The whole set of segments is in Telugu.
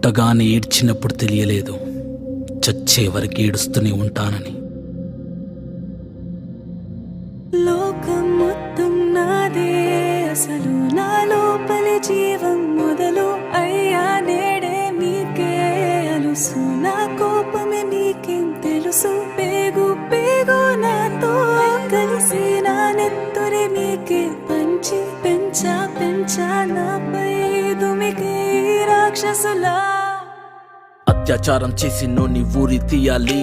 పుట్టగానే ఏడ్చినప్పుడు తెలియలేదు, చచ్చే వరకు ఏడుస్తూనే ఉంటానని. లోకం మొత్తం నాదే, అసలు నా లోపలి జీవం మొదలు అయ్యా నేడే మీకే అలుసు. నా కోపమే మీకేం తెలుసు, పేగు పేగు నాతో కలిసి నా నెత్తురే మీకే పంచి పెంచా పెంచా నాపై దుమికి రాక్షసులా. అత్యాచారం చేసి నోని ఊరి తీయాలి,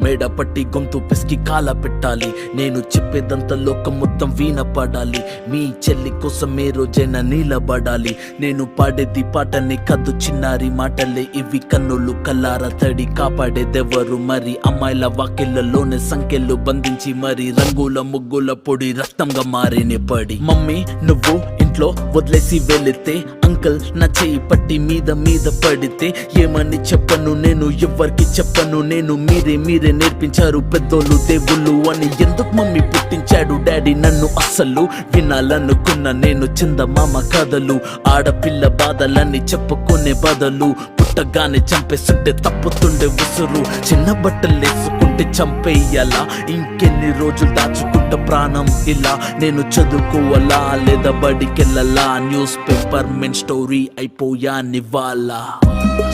మేడ పట్టి గొంతు పిసికి కాల పెట్టాలి. నేను చెప్పేదంతా లోకం మొత్తం వీణపడాలి, మీ చెల్లి కోసం ఏ రోజైనా నిలబడాలి. నేను పాడేది పాటని కద్దు చిన్నారి మాటలే ఇవి, కన్నులు కల్లార తడి కాపాడేదెవరు మరి. అమ్మాయిల వాకిళ్లలోనే సంఖ్యలు బంధించి మరి, రంగుల ముగ్గుల పొడి రక్తంగా మారేనే పడి. మమ్మీ నువ్వు ఇంట్లో వదిలేసి వెళితే, అంకల్ నా చేయి పట్టి మీద మీద పడితే ఏమని చెప్పను నేను, ఎవ్వరికి చెప్పను నేను. మీరే నేర్పించారు పెద్దోళ్ళు దేవుళ్ళు అని. ఎందుకు మమ్మీ పుట్టించాడు డాడీ నన్ను, అస్సలు వినాలనుకున్న నేను చందమామ కథలు. ఆడపిల్ల బాధలన్నీ చెప్పుకునే బదులు, పుట్టగానే చంపేస్తుంటే తప్పుతుండే ఉసురు. చిన్న బట్టలు వేసుకుంటే చంపేయాలా, ఇంకెన్ని రోజులు దాచుకుంటా ప్రాణం ఇలా. నేను చదువుకోవాలా లేదా బడికెళ్ళాలా, న్యూస్ పేపర్ మెన్ స్టోరీ అయిపోయా నివాలా.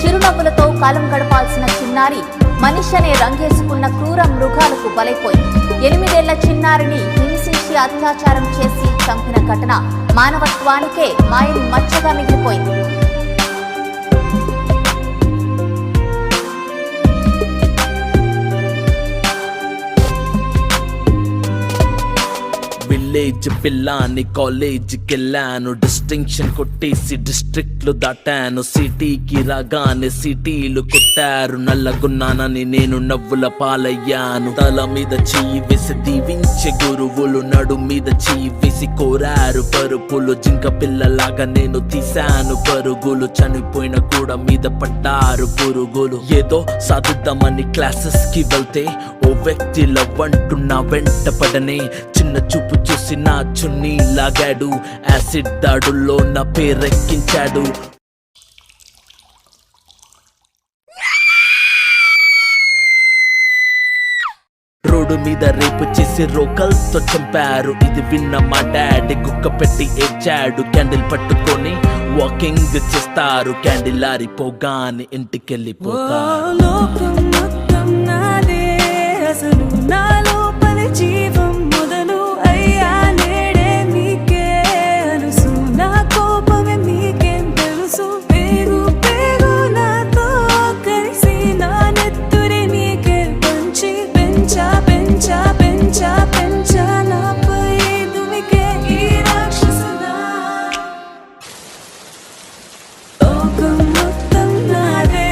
చిరునవ్వులతో కాలం గడపాల్సిన చిన్నారి మనిషి అనే రంగేసుకున్న క్రూర మృగాలకు బలైపోయింది. 8 ఏళ్ల చిన్నారిని హింసించి అత్యాచారం చేసి చంపిన ఘటన మానవత్వానికే మాయని మచ్చగా మిగిలిపోయింది. విలేజ్ పిల్లాని కాలేజీకి వెళ్ళాను, డిస్టింక్షన్ కొట్టేసి డిస్ట్రిక్ట్లు దాటాను. సిటీకి రాగానే సిటీలు కొట్టారు, నల్లగున్నానని నేను నవ్వుల పాలయ్యాను. తల మీద చెయ్యి వేసి దీవించే గురువులు, నడు మీద చెయ్యి వేసి కోరారు పరుపులు. జింక పిల్లలాగా నేను తీశాను పరుగులు, చనిపోయిన కూడా మీద పడ్డారు పురుగులు. ఏదో సాధిద్దామని క్లాసెస్ కి వెళ్తే ఓ వ్యక్తి లవ్ అంటూ నా వెంట పడనే, చిన్న చూపు చూసి నా చున్నీ లాగాడు, యాసిడ్ దాడుల్లో నా పేరెక్కించాడు. రోడ్డు మీద రేపు చేసి రోకల్తో చంపారు, ఇది విన్న మా డాడీ గుక్క పెట్టి ఏడ్చాడు. క్యాండిల్ పట్టుకొని వాకింగ్ చేస్తారు, క్యాండిల్ ఆరిపోగానే ఇంటికెళ్ళిపోతారు. లోకం మొత్తం నాదే, అసలు నా లోపలి జీవం మొదలు అయ్యా నేడే మీకే అలుసు. నా కోపమే మీకేం తెలుసు, పేగు పేగు నాతో కలిసి నా నెత్తురే మీకే పంచి పెంచా పెంచా పెంచా పెంచా నాపై దుమికే ఈ రాక్షసులా. లోకం మొత్తం నాదే,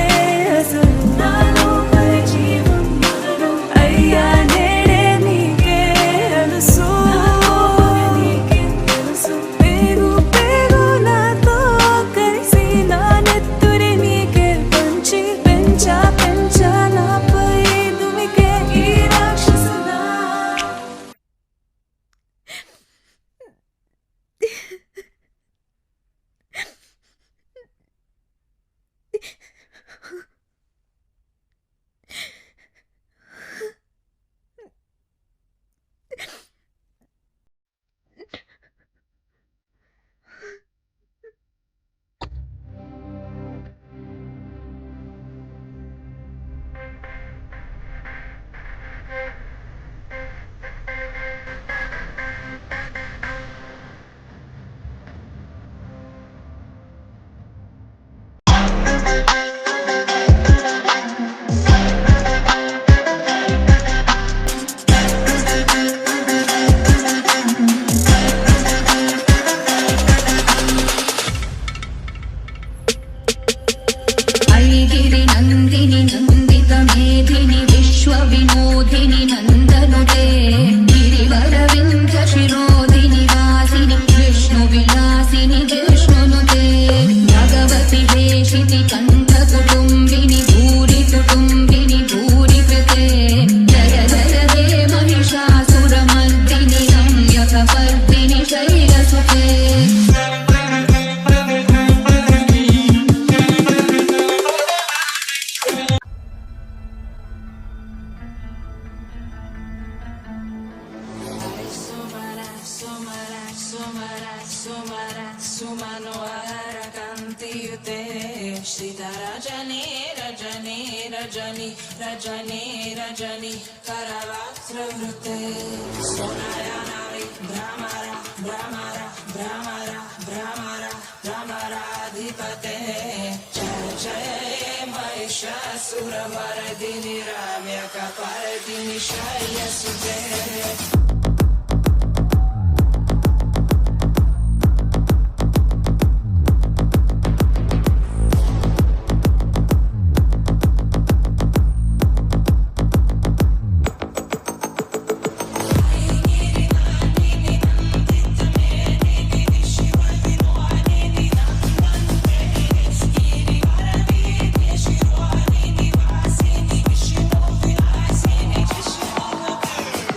అసలు నా లోపలి జీవం మొదలు అయ్యా నేడే మీకే అలుసు. మీకేం తెలుసు, పేగు పేగు నాతో కలిసి నా నెత్తురే మీకే పంచి పెంచా పెంచా నాపై దుమికే ఈ రాక్షసులా. ఐగిరి నందిని నందిత మేధిని విశ్వ వినోదిని నందనుడే, గిరివర వింధ్య శిరోధిని వాసిని విష్ణు విలాసిని విష్ణునుదే. భగవతి హేషితి కంఠ కుటుంబిని భూరి కుటుంబిని భూరి కృతే. జయ జయ హే మహిషాసుర మర్దిని రమ్యక పర్దిని శైలసుతే. श्रितरजनी रजनी रजनी रजनी रजनी करवस्त्रवृते सोनयनारि भ्रमरा भ्रमरा भ्रमरा भ्रमरा भ्रमराधिपते जय जय महिषासुरमर्दिनि रम्यकपर्दिनि शय्यसुते